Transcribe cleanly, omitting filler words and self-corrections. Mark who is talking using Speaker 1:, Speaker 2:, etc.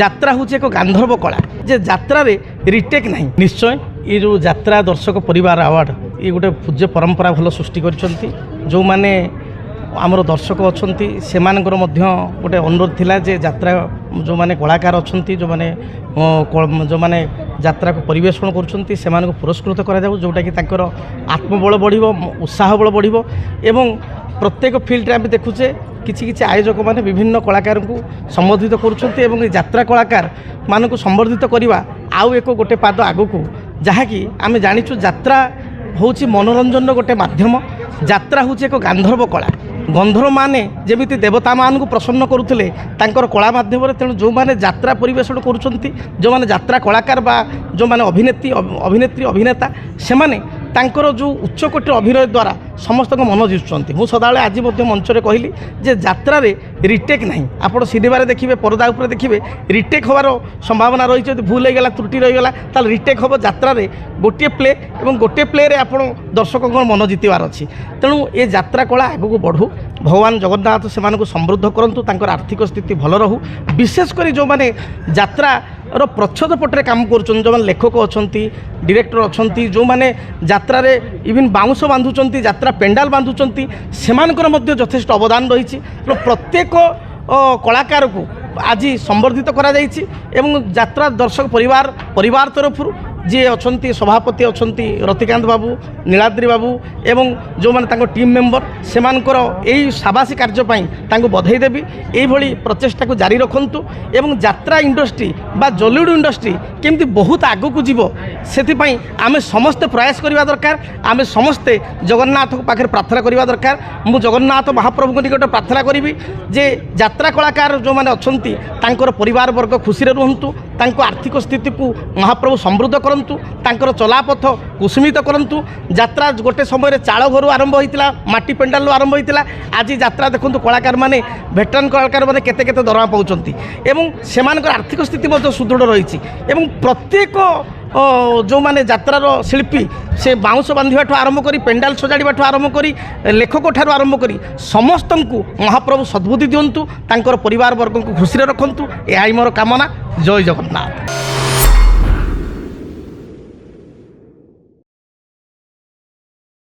Speaker 1: যাত্রা হচ্ছে এক গান্ধর্ব কলা যে যাত্রারে রিটেক না নিশ্চয় এই যে যাত্রা দর্শক পরিবার আওয়ার্ড এই গোটে পূজ্য পরম্পরা ভালো সৃষ্টি করছেন যে আমার দর্শক অনেক সে গোটে অনুরোধ লা যে যাত্রা যে কলাকার অনেক যে যাত্রা পরিবেশন করছেন সে পুরস্কৃত করা যাও जोटा कि आत्मबल बढ़ उत्साह बल बढ़ এবং प्रत्येक फिल्ड्रे आम देखुचे किसी किसी आयोजक मैंने विभिन्न कलाकार को संबोधित कर यात्रा कलाकार मानक संबर्धित करवा आउ एक गोटे पाद आगु को जहाँकि आम जाचु यात्रा हूँ मनोरंजन गोटे माध्यम यात्रा हूँ एक गांधर्व कला गंधर्व माने जमी देवता मान को प्रसन्न करुले कला मध्यम तेणु जो मैंने यात्रा परिवेशन करुँच जो मैंने यात्रा कलाकार बा जो मैंने अभिनेत्री अभिनेता से माने तांकर जो उच्चकोटी अभिनय द्वारा समस्त मन जीतुंट मुझे सदाबले आज मंचरे कहली जे यात्रा रिटेक ना आप सिनेमा देखिए परदा उपर देखिए रिटेक होवार संभावना रही है भूल होगा त्रुटि रहीगला ताल रिटेक हम यात्रा गोटे प्ले और गोटे प्ले आप दर्शकों मन जीतबार अच्छी तेणु ये यात्रा कला आगू बढ़ू भगवान जगन्नाथ से समृद्ध करूँ आर्थिक स्थिति भल रहू विशेषकर जो मैंने यात्रा प्रच्छद पटे काम कर जो लेखक अच्छा डायरेक्टर अच्छा जो मैंने यात्रा इवन बाउंश बांधुंट यात्रा पेंडाल बांधुंट से यथेष्ट अवदान रही प्रत्येक कलाकार को आज संबर्धित करा यात्रा दर्शक परिवार तरफ जी अच्छा सभापति अच्छा रतिकांत बाबू नीलाद्री बाबू एवं जो मैंने टीम मेंबर से यही साबासी कार्यपाई बधाई देवी यही प्रचेषा को जारी रखु एवं यात्रा इंडस्ट्री बा जॉलीवुड इंडस्ट्री केमती बहुत आग को जीव से आम समस्ते प्रयास करवा दरकार आम समस्ते जगन्नाथ पाखे प्रार्थना करवा दरकार मु जगन्नाथ महाप्रभु निकट प्रार्थना करी जे यात्रा कलाकार जो मैंने अच्छा परिवार वर्ग खुशी रुहतु आर्थिक स्थिति को महाप्रभु समृद्ध करंतु तांकर चलापथ कुसुमित करंतु यात्रा गोटे समय चाल घर आरंभ होता माटी पेंडाल आरंभ होता आज यात्रा देखूँ कलाकार माने भेटरान कलाकार माने केते केते दरमा पाउछंती एवं सेमानकर आर्थिक स्थिति सुदृढ़ रही प्रत्येक जो माने यात्रार शिल्पी से बाउंश बांधा आरंभ कर पेंडाल सजाड़ा आरंभ कर लेखक ठार आरंभ कर समस्त को महाप्रभु सद्बुद्धि दिंतु परिवार वर्ग को खुशी रखु यह मोर कामना जय जगन्नाथ।